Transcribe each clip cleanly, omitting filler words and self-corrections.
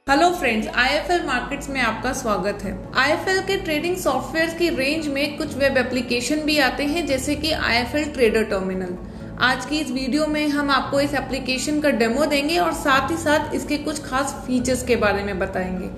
Hello friends, IFL markets में आपका स्वागत है। आईएफएल के ट्रेडिंग सॉफ्टवेयर्स की रेंज में कुछ वेब एप्लीकेशन भी आते हैं, जैसे कि आईएफएल ट्रेडर टर्मिनल। आज की इस वीडियो में हम आपको इस एप्लीकेशन का डेमो देंगे और साथ ही साथ इसके कुछ खास फीचर्स के बारे में बताएंगे।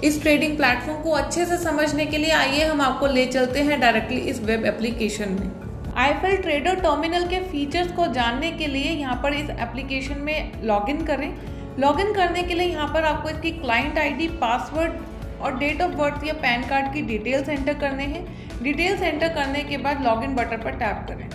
इस ट्रेडिंग प्लेटफॉर्म को अच्छे से समझने के लिए आइए हम आपको ले चलते हैं डायरेक्टली इस वेब एप्लीकेशन में। आईएफएल ट्रेडर टर्मिनल के फीचर्स को जानने के लिए यहाँ पर इस एप्लीकेशन में लॉगिन करें। लॉगिन करने के लिए यहाँ पर आपको इसकी क्लाइंट आईडी, पासवर्ड और डेट ऑफ बर्थ या पैन कार्ड की डिटेल्स एंटर करने हैं। डिटेल्स एंटर करने के बाद लॉगिन बटन पर टैप करें।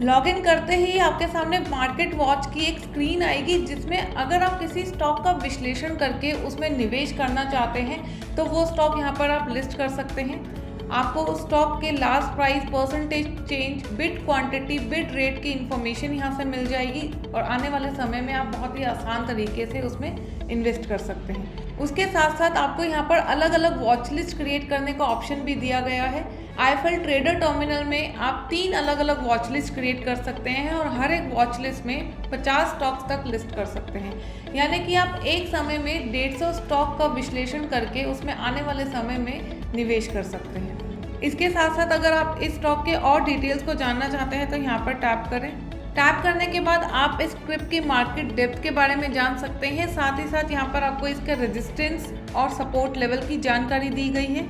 लॉगिन करते ही आपके सामने मार्केट वॉच की एक स्क्रीन आएगी, जिसमें अगर आप किसी स्टॉक का विश्लेषण करके उसमें निवेश करना चाहते हैं तो वो स्टॉक यहाँ पर आप लिस्ट कर सकते हैं। आपको उस स्टॉक के last price, percentage change, bid quantity, bid rate की इंफॉर्मेशन यहाँ से मिल जाएगी और आने वाले समय में आप बहुत ही आसान तरीके से उसमें इन्वेस्ट कर सकते हैं। उसके साथ साथ आपको यहाँ पर अलग अलग वॉच लिस्ट क्रिएट करने का ऑप्शन भी दिया गया है। आईएफएल ट्रेडर टर्मिनल में आप 3 अलग अलग वॉच लिस्ट क्रिएट कर सकते हैं और हर एक वॉच लिस्ट में 50 स्टॉक्स तक लिस्ट कर सकते हैं। यानी कि आप एक समय में 150 स्टॉक का विश्लेषण करके उसमें आने वाले समय में निवेश कर सकते हैं। इसके साथ साथ अगर आप इस स्टॉक के और डिटेल्स को जानना चाहते हैं तो यहाँ पर टैप करें। टैप करने के बाद आप इस स्क्रिप्ट की मार्केट डेप्थ के बारे में जान सकते हैं। साथ ही साथ यहाँ पर आपको इसके रेजिस्टेंस और सपोर्ट लेवल की जानकारी दी गई है।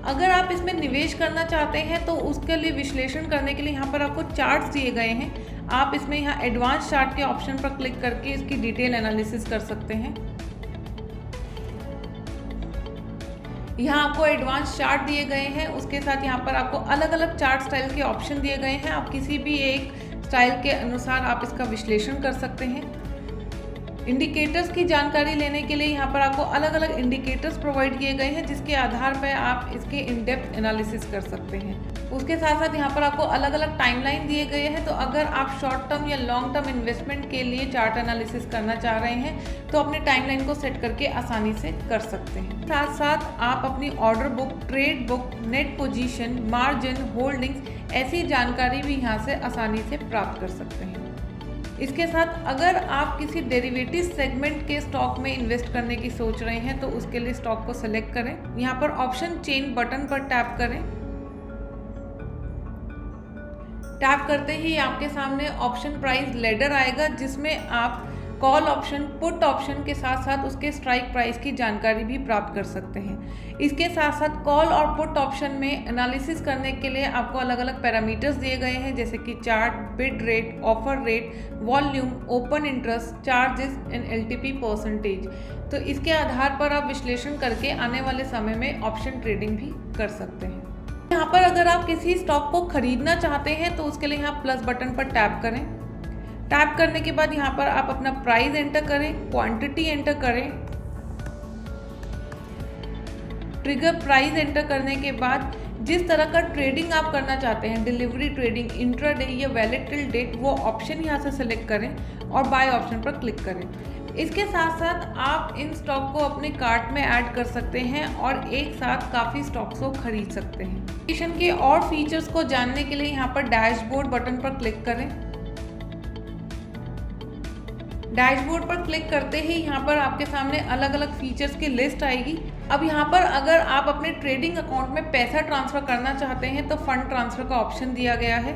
अगर आप इसमें निवेश करना चाहते हैं तो उसके लिए विश्लेषण करने के लिए यहाँ पर आपको चार्ट्स दिए गए हैं। आप इसमें यहाँ एडवांस चार्ट के ऑप्शन पर क्लिक करके इसकी डिटेल एनालिसिस कर सकते हैं। यहाँ आपको एडवांस चार्ट दिए गए हैं। उसके साथ यहाँ पर आपको अलग अलग चार्ट स्टाइल के ऑप्शन दिए गए हैं। आप किसी भी एक स्टाइल के अनुसार आप इसका विश्लेषण कर सकते हैं। इंडिकेटर्स की जानकारी लेने के लिए यहाँ पर आपको अलग अलग इंडिकेटर्स प्रोवाइड किए गए हैं, जिसके आधार पर आप इसके इन डेप्थ एनालिसिस कर सकते हैं। उसके साथ साथ यहाँ पर आपको अलग अलग टाइमलाइन दिए गए हैं। तो अगर आप शॉर्ट टर्म या लॉन्ग टर्म इन्वेस्टमेंट के लिए चार्ट एनालिसिस करना चाह रहे हैं तो अपने टाइमलाइन को सेट करके आसानी से कर सकते हैं। साथ साथ आप अपनी order book, trade book, net position, margin, holdings ऐसी जानकारी भी यहाँ से आसानी से प्राप्त कर सकते हैं। इसके साथ अगर आप किसी डेरिवेटिव सेगमेंट के स्टॉक में इन्वेस्ट करने की सोच रहे हैं तो उसके लिए स्टॉक को सेलेक्ट करें। यहाँ पर ऑप्शन चेन बटन पर टैप करें। टैप करते ही आपके सामने ऑप्शन प्राइस लेडर आएगा, जिसमें आप कॉल ऑप्शन, पुट ऑप्शन के साथ साथ उसके स्ट्राइक प्राइस की जानकारी भी प्राप्त कर सकते हैं। इसके साथ साथ कॉल और पुट ऑप्शन में एनालिसिस करने के लिए आपको अलग अलग पैरामीटर्स दिए गए हैं, जैसे कि chart, bid rate, offer rate, volume, open interest, charges and LTP percentage. तो इसके आधार पर आप विश्लेषण करके आने वाले समय में ऑप्शन ट्रेडिंग भी कर सकते हैं। यहाँ पर अगर आप किसी स्टॉक को खरीदना चाहते हैं तो उसके लिए यहाँ प्लस बटन पर टैप करें। टैप करने के बाद यहाँ पर आप अपना प्राइस एंटर करें, क्वांटिटी एंटर करें। ट्रिगर प्राइस एंटर करने के बाद जिस तरह का ट्रेडिंग आप करना चाहते हैं, डिलीवरी ट्रेडिंग, इंट्राडे या वैलेटाइल डेट, वो ऑप्शन यहाँ से सेलेक्ट करें और बाय ऑप्शन पर क्लिक करें। इसके साथ साथ आप इन स्टॉक को अपने कार्ट में ऐड कर सकते हैं और एक साथ काफ़ी स्टॉक्स को खरीद सकते हैं। एप्लीकेशन के और फीचर्स को जानने के लिए यहाँ पर डैशबोर्ड बटन पर क्लिक करें। डैशबोर्ड पर क्लिक करते ही यहाँ पर आपके सामने अलग अलग फीचर्स की लिस्ट आएगी। अब यहाँ पर अगर आप अपने ट्रेडिंग अकाउंट में पैसा ट्रांसफ़र करना चाहते हैं तो फंड ट्रांसफ़र का ऑप्शन दिया गया है।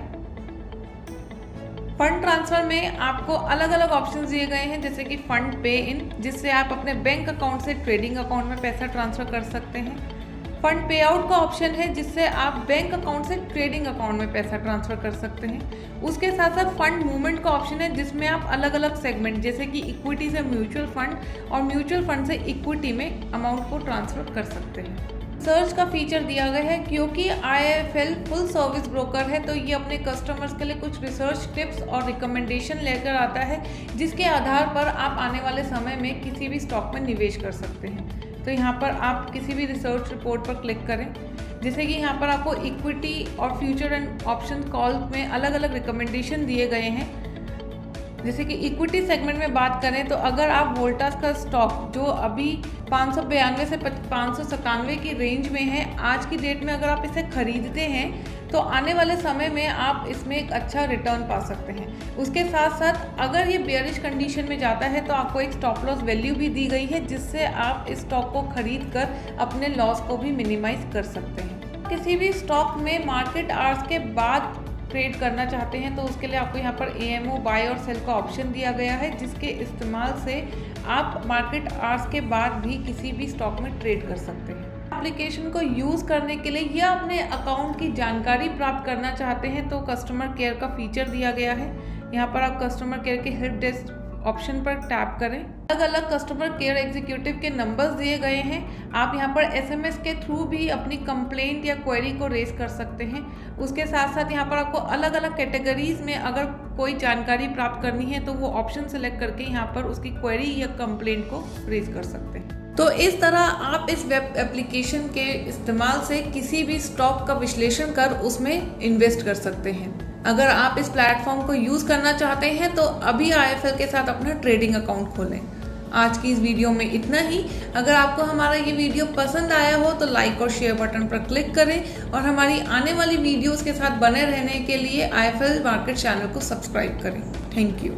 फंड ट्रांसफ़र में आपको अलग अलग ऑप्शन दिए गए हैं, जैसे कि फंड पे इन, जिससे आप अपने बैंक अकाउंट से ट्रेडिंग अकाउंट में पैसा ट्रांसफ़र कर सकते हैं। फंड पे आउट का ऑप्शन है, जिससे आप बैंक अकाउंट से ट्रेडिंग अकाउंट में पैसा ट्रांसफ़र कर सकते हैं। उसके साथ साथ फंड मूवमेंट का ऑप्शन है, जिसमें आप अलग अलग सेगमेंट, जैसे कि इक्विटी से म्यूचुअल फंड और म्यूचुअल फंड से इक्विटी में अमाउंट को ट्रांसफ़र कर सकते हैं। सर्च का फीचर दिया गया है, क्योंकि आईएफएल फुल सर्विस ब्रोकर है तो ये अपने कस्टमर्स के लिए कुछ रिसर्च टिप्स और रिकमेंडेशन लेकर आता है, जिसके आधार पर आप आने वाले समय में किसी भी स्टॉक में निवेश कर सकते हैं। तो यहाँ पर आप किसी भी रिसर्च रिपोर्ट पर क्लिक करें। जैसे कि यहाँ पर आपको इक्विटी और फ्यूचर एंड ऑप्शन कॉल में अलग अलग रिकमेंडेशन दिए गए हैं। जैसे कि इक्विटी सेगमेंट में बात करें तो अगर आप वोल्टास का स्टॉक, जो अभी 592 से 597 की रेंज में है, आज की डेट में अगर आप इसे खरीदते हैं तो आने वाले समय में आप इसमें एक अच्छा रिटर्न पा सकते हैं। उसके साथ साथ अगर ये बेयरिश कंडीशन में जाता है तो आपको एक स्टॉप लॉस वैल्यू भी दी गई है, जिससे आप इस स्टॉक को खरीद कर अपने लॉस को भी मिनिमाइज कर सकते हैं। किसी भी स्टॉक में मार्केट आवर्स के बाद ट्रेड करना चाहते हैं तो उसके लिए आपको यहाँ पर AMO बाय और सेल का ऑप्शन दिया गया है, जिसके इस्तेमाल से आप मार्केट आवर्स के बाद भी किसी भी स्टॉक में ट्रेड कर सकते हैं। एप्लीकेशन को यूज़ करने के लिए या अपने अकाउंट की जानकारी प्राप्त करना चाहते हैं तो कस्टमर केयर का फीचर दिया गया है। यहाँ पर आप कस्टमर केयर के हेल्प डेस्क ऑप्शन पर टैप करें। अलग अलग कस्टमर केयर एग्जीक्यूटिव के नंबर्स दिए गए हैं। आप यहाँ पर SMS के थ्रू भी अपनी कंप्लेंट या क्वेरी को रेज कर सकते हैं। उसके साथ साथ यहाँ पर आपको अलग अलग कैटेगरीज में अगर कोई जानकारी प्राप्त करनी है तो वो ऑप्शन सेलेक्ट करके यहाँ पर उसकी क्वेरी या कंप्लेंट को रेज कर सकते हैं। तो इस तरह आप इस वेब एप्लीकेशन के इस्तेमाल से किसी भी स्टॉक का विश्लेषण कर उसमें इन्वेस्ट कर सकते हैं। अगर आप इस प्लेटफॉर्म को यूज़ करना चाहते हैं तो अभी IIFL के साथ अपना ट्रेडिंग अकाउंट खोलें। आज की इस वीडियो में इतना ही। अगर आपको हमारा ये वीडियो पसंद आया हो तो लाइक और शेयर बटन पर क्लिक करें और हमारी आने वाली वीडियोस के साथ बने रहने के लिए IIFL मार्केट चैनल को सब्सक्राइब करें। Thank you.